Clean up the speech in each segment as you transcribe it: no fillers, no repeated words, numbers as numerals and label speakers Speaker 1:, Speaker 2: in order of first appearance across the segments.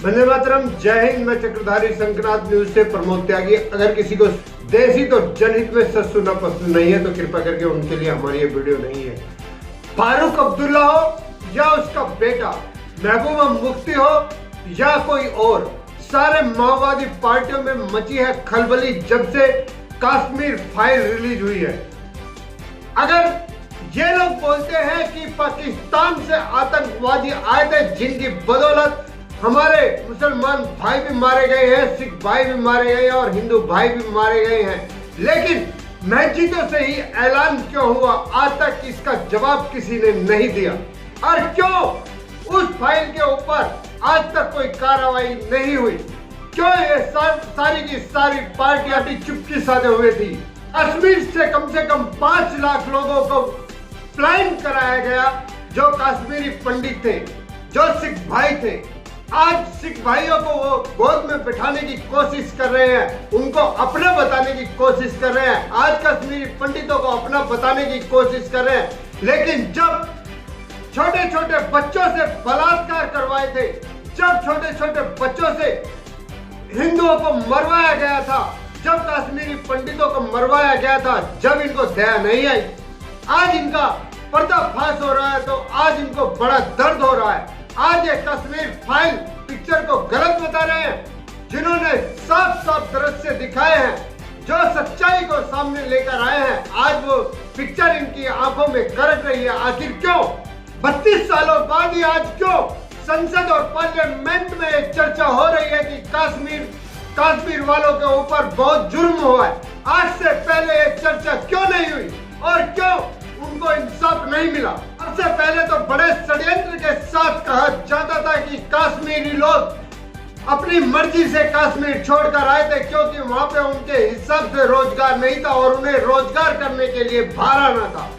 Speaker 1: वंदे मातरम। जय हिंद। मैं चक्रधारी शंकरनाथ न्यूज से प्रमोद त्यागी। अगर किसी को देसी तो जनहित में सच सुनना पसंद नहीं है तो कृपा करके उनके लिए हमारी ये वीडियो नहीं है। फारूक अब्दुल्ला हो या उसका बेटा महबूबा मुफ्ती हो या कोई और, सारे माओवादी पार्टियों में मची है खलबली जब से कश्मीर फाइल रिलीज हुई है। अगर ये लोग बोलते हैं कि पाकिस्तान से आतंकवादी आए थे जिनकी बदौलत हमारे मुसलमान भाई भी मारे गए हैं, सिख भाई भी मारे गए हैं और हिंदू भाई भी मारे गए हैं, लेकिन मस्जिदों से ही ऐलान क्यों हुआ? आज तक इसका जवाब किसी ने नहीं दिया। और क्यों उस फाइल के ऊपर आज तक कोई कार्रवाई नहीं हुई? क्यों ये सारी की सारी पार्टियां चुपकी साधे हुए थी? कश्मीर से कम 5 लाख लोगों को प्लान कराया गया जो कश्मीरी पंडित थे, जो सिख भाई थे। आज सिख भाइयों को वो गोद में बिठाने की कोशिश कर रहे हैं, उनको अपना बताने की कोशिश कर रहे हैं। आज कश्मीरी पंडितों को अपना बताने की कोशिश कर रहे हैं, लेकिन जब छोटे छोटे बच्चों से बलात्कार करवाए थे, जब छोटे छोटे बच्चों से हिंदुओं को मरवाया गया था, जब कश्मीरी पंडितों को मरवाया गया था, जब इनको दया नहीं आई, आज इनका पर्दाफाश हो रहा है तो आज इनको बड़ा दर्द हो रहा है। आज ये कश्मीर फाइल पिक्चर को गलत बता रहे हैं, जिन्होंने साफ साफ दृश्य दिखाए हैं, जो सच्चाई को सामने लेकर आए हैं, आज वो पिक्चर इनकी आंखों में गरज रही है। आखिर क्यों 32 सालों बाद ही आज क्यों संसद और पार्लियामेंट में चर्चा हो रही है कि कश्मीर वालों के ऊपर बहुत जुर्म हुआ है? आज से पहले ये चर्चा क्यों नहीं हुई और क्यों उनको इंसाफ नहीं मिला? सबसे पहले तो बड़े षड्यंत्र के साथ कहा जाता था कि कश्मीरी लोग अपनी मर्जी से कश्मीर छोड़कर आए थे क्योंकि वहां पे उनके हिसाब से रोजगार नहीं था और उन्हें रोजगार करने के लिए भाड़ा न था।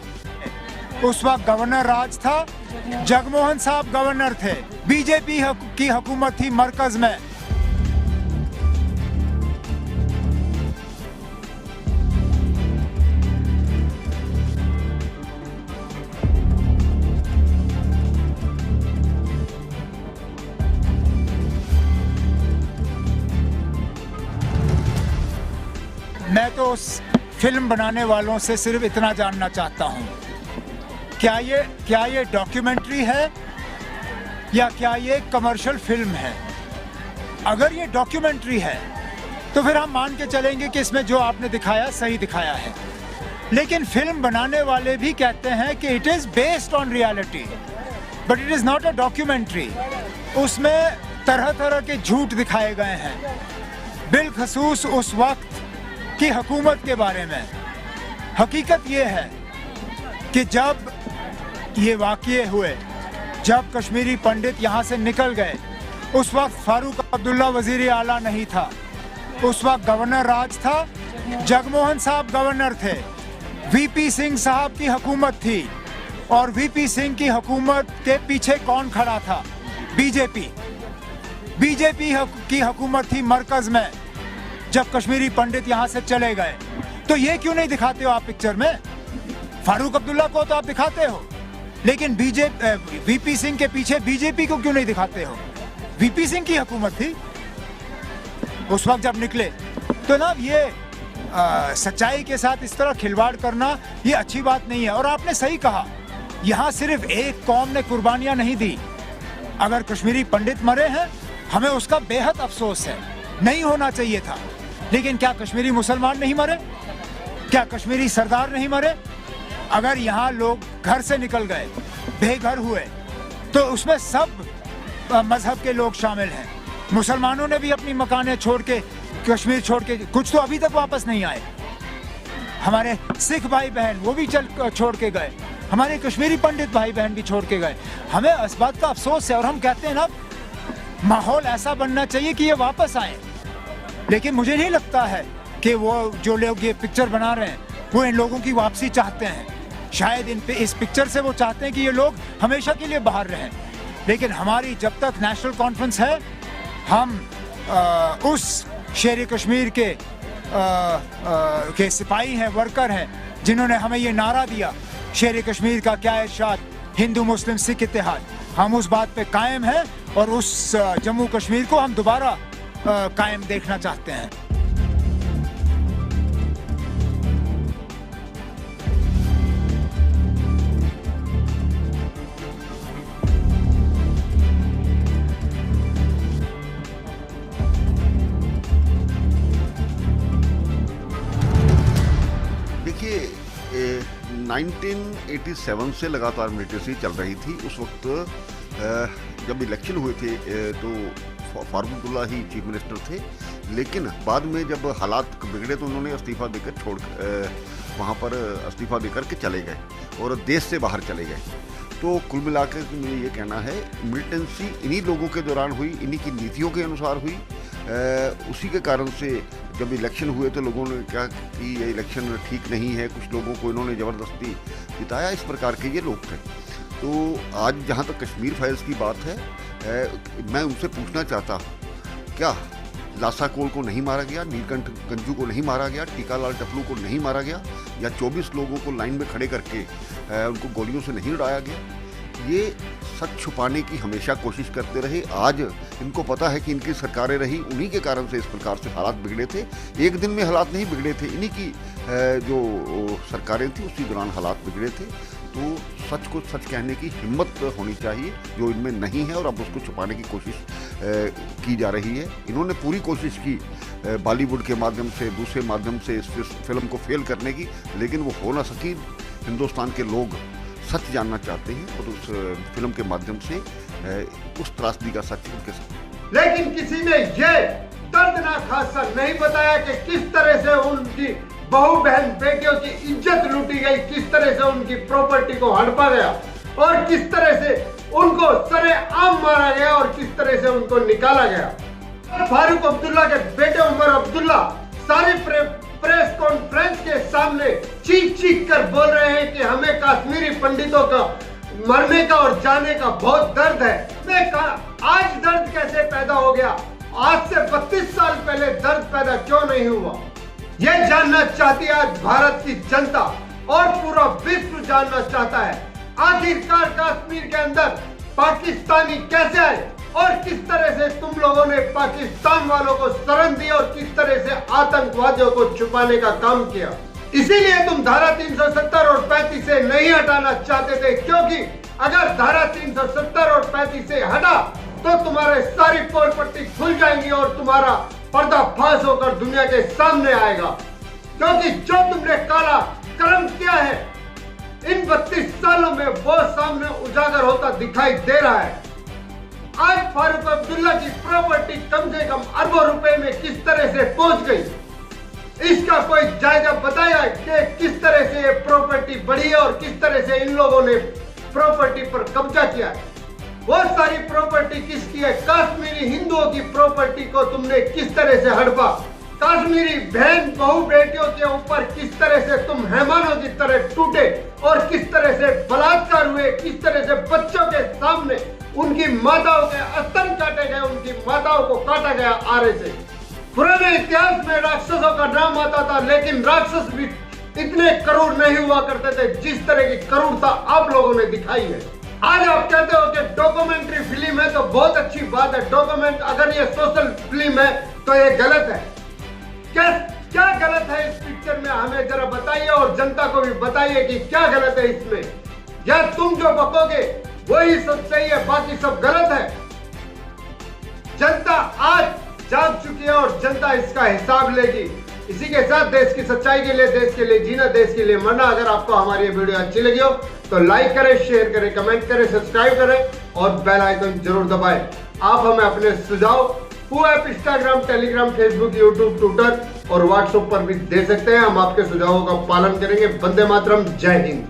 Speaker 2: उस वक्त गवर्नर राज था, जगमोहन साहब गवर्नर थे, बीजेपी की हुकूमत थी मरकज में। मैं तो उस फिल्म बनाने वालों से सिर्फ इतना जानना चाहता हूं, क्या ये डॉक्यूमेंट्री है या क्या ये कमर्शियल फिल्म है? अगर ये डॉक्यूमेंट्री है तो फिर हम मान के चलेंगे कि इसमें जो आपने दिखाया सही दिखाया है, लेकिन फिल्म बनाने वाले भी कहते हैं कि it is based on reality but it is not a documentary. उसमें तरह तरह के झूठ दिखाए गए हैं, बिलखसूस उस वक्त की हुकूमत के बारे में। हकीकत ये है कि जब ये वाक़ये हुए, जब कश्मीरी पंडित यहाँ से निकल गए, उस वक्त फारूक अब्दुल्ला वज़ीर आला नहीं था, उस वक्त गवर्नर राज था, जगमोहन साहब गवर्नर थे, वीपी सिंह साहब की हुकूमत थी। और वीपी सिंह की हुकूमत के पीछे कौन खड़ा था? बीजेपी की हुकूमत थी मरकज़ में जब कश्मीरी पंडित यहाँ से चले गए। तो ये क्यों नहीं दिखाते हो आप पिक्चर में? फारूक अब्दुल्ला को तो आप दिखाते हो, लेकिन वीपी सिंह के पीछे बीजेपी को क्यों नहीं दिखाते हो? वीपी सिंह की हुकूमत थी उस वक्त जब निकले। तो ना ये सच्चाई के साथ इस तरह खिलवाड़ करना ये अच्छी बात नहीं है। और आपने सही कहा, यहाँ सिर्फ एक कौम ने कुर्बानियाँ नहीं दी। अगर कश्मीरी पंडित मरे हैं हमें उसका बेहद अफसोस है, नहीं होना चाहिए था, लेकिन क्या कश्मीरी मुसलमान नहीं मरे? क्या कश्मीरी सरदार नहीं मरे? अगर यहाँ लोग घर से निकल गए, बेघर हुए, तो उसमें सब मजहब के लोग शामिल हैं। मुसलमानों ने भी अपनी मकानें छोड़ के, कश्मीर छोड़ के, कुछ तो अभी तक वापस नहीं आए। हमारे सिख भाई बहन वो भी छोड़ के गए, हमारे कश्मीरी पंडित भाई बहन भी छोड़ के गए। हमें इस बात का अफसोस है और हम कहते हैं ना, माहौल ऐसा बनना चाहिए कि ये वापस आए। लेकिन मुझे नहीं लगता है कि वो जो लोग ये पिक्चर बना रहे हैं वो इन लोगों की वापसी चाहते हैं। शायद इस पिक्चर से वो चाहते हैं कि ये लोग हमेशा के लिए बाहर रहें। लेकिन हमारी जब तक नेशनल कॉन्फ्रेंस है, हम उस शेर कश्मीर के सिपाही हैं, वर्कर हैं, जिन्होंने हमें ये नारा दिया, शेर कश्मीर का क्या इरशाद, हिंदू मुस्लिम सिख इत्तेहाद, हम उस बात पे कायम हैं और उस जम्मू कश्मीर को हम दोबारा कायम देखना चाहते हैं।
Speaker 3: देखिए 1987 से लगातार मिलिटेंसी चल रही थी। उस वक्त जब इलेक्शन हुए थे तो फारूक अब्दुल्ला ही चीफ मिनिस्टर थे, लेकिन बाद में जब हालात बिगड़े तो उन्होंने इस्तीफ़ा देकर वहाँ पर इस्तीफ़ा देकर के चले गए और देश से बाहर चले गए। तो कुल मिलाकर मुझे ये कहना है मिलिटेंसी इन्हीं लोगों के दौरान हुई, इन्हीं की नीतियों के अनुसार हुई। उसी के कारण से जब इलेक्शन हुए तो लोगों ने कहा कि ये इलेक्शन ठीक नहीं है, कुछ लोगों को इन्होंने ज़बरदस्ती जिताया, इस प्रकार के ये लोग थे। तो आज जहाँ तक कश्मीर फाइल्स की बात है, मैं उनसे पूछना चाहता हूँ, क्या लासा कोल को नहीं मारा गया, नीलकंठ गंजू को नहीं मारा गया, टीकालाल टपलू को नहीं मारा गया, या 24 लोगों को लाइन में खड़े करके उनको गोलियों से नहीं उड़ाया गया? ये सच छुपाने की हमेशा कोशिश करते रहे। आज इनको पता है कि इनकी सरकारें रही, उन्हीं के कारण से इस प्रकार से हालात बिगड़े थे। एक दिन में हालात नहीं बिगड़े थे, इन्हीं की जो सरकारें थी उसी दौरान हालात बिगड़े थे। तो सच को सच कहने की हिम्मत होनी चाहिए, जो इनमें नहीं है, और अब उसको छुपाने की कोशिश की जा रही है। इन्होंने पूरी कोशिश की बॉलीवुड के माध्यम से, दूसरे माध्यम से इस फिल्म को फेल करने की, लेकिन वो हो ना सकी। हिंदुस्तान के लोग सच जानना चाहते हैं और उस फिल्म के माध्यम से उस त्रासदी का सच उनके साथ।
Speaker 1: लेकिन किसी ने ये दर्दनाक हादसा नहीं बताया कि किस तरह से उनकी बहू बहन बेटियों की इज्जत लूटी गई, किस तरह से उनकी प्रॉपर्टी को हड़पा गया और किस तरह से उनको सरेआम मारा गया और किस तरह से उनको निकाला गया। फारूक अब्दुल्ला के बेटे उमर अब्दुल्ला सारी प्रेस कॉन्फ्रेंस के सामने चीख चीख कर बोल रहे हैं कि हमें कश्मीरी पंडितों का मरने का और जाने का बहुत दर्द है। मैं आज दर्द कैसे पैदा हो गया? आज से 32 साल पहले दर्द पैदा क्यों नहीं हुआ? यह जानना चाहती है आज भारत की जनता और पूरा विश्व जानना चाहता है। आखिरकार कश्मीर के अंदर पाकिस्तानी कैसे आए और किस तरह से तुम लोगों ने पाकिस्तान वालों को शरण दी और किस तरह से आतंकवादियों को छुपाने का काम किया। इसीलिए तुम धारा 370 और 35 से नहीं हटाना चाहते थे, क्योंकि अगर धारा 370 और 35 से हटा तो तुम्हारे सारी पोल पट्टी खुल जाएंगी और तुम्हारा पर्दाफाश होकर दुनिया के सामने आएगा। क्योंकि जो तुमने काला कर्म किया है इन 32 सालों में वो सामने उजागर होता दिखाई दे रहा है। आज फारूक अब्दुल्ला की प्रॉपर्टी कम से कम अरबों रुपए में किस तरह से पहुंच गई, इसका कोई जायजा बताया कि किस तरह से ये प्रॉपर्टी बढ़ी है और किस तरह से इन लोगों ने प्रॉपर्टी पर कब्जा किया है। वो सारी प्रॉपर्टी किसकी है? कश्मीरी हिंदुओं की प्रॉपर्टी को तुमने किस तरह से हड़पा। कश्मीरी बहन बहू बेटियों के ऊपर किस तरह से तुम मेहमानों की तरह टूटे और किस तरह से बलात्कार हुए, किस तरह से बच्चों के सामने उनकी माताओं के स्तन काटे गए, उनकी माताओं को काटा गया आरे से। पुराने इतिहास में राक्षसों का नाम आता था, लेकिन राक्षस भी इतने क्रूर नहीं हुआ करते थे जिस तरह की क्रूरता आप लोगों ने दिखाई है। आज आप कहते हो कि डॉक्यूमेंट्री फिल्म है तो बहुत अच्छी बात है। डॉक्यूमेंट अगर ये सोशल फिल्म है तो ये गलत है। क्या गलत है इस पिक्चर में? हमें जरा बताइए और जनता को भी बताइए कि क्या गलत है इसमें। या तुम जो बकोगे वही सब सही है, बाकी सब गलत है। जनता आज जाग चुकी है और जनता इसका हिसाब लेगी। इसी के साथ देश की सच्चाई के लिए, देश के लिए जीना, देश के लिए मरना। अगर आपको हमारी ये वीडियो अच्छी लगी हो तो लाइक करें, शेयर करें, कमेंट करें, सब्सक्राइब करें और बेल आइकन जरूर दबाएं। आप हमें अपने सुझाव app Instagram, Telegram, Facebook, YouTube, Twitter और व्हाट्सएप पर भी दे सकते हैं। हम आपके सुझावों का पालन करेंगे। वंदे मातरम, जय हिंद।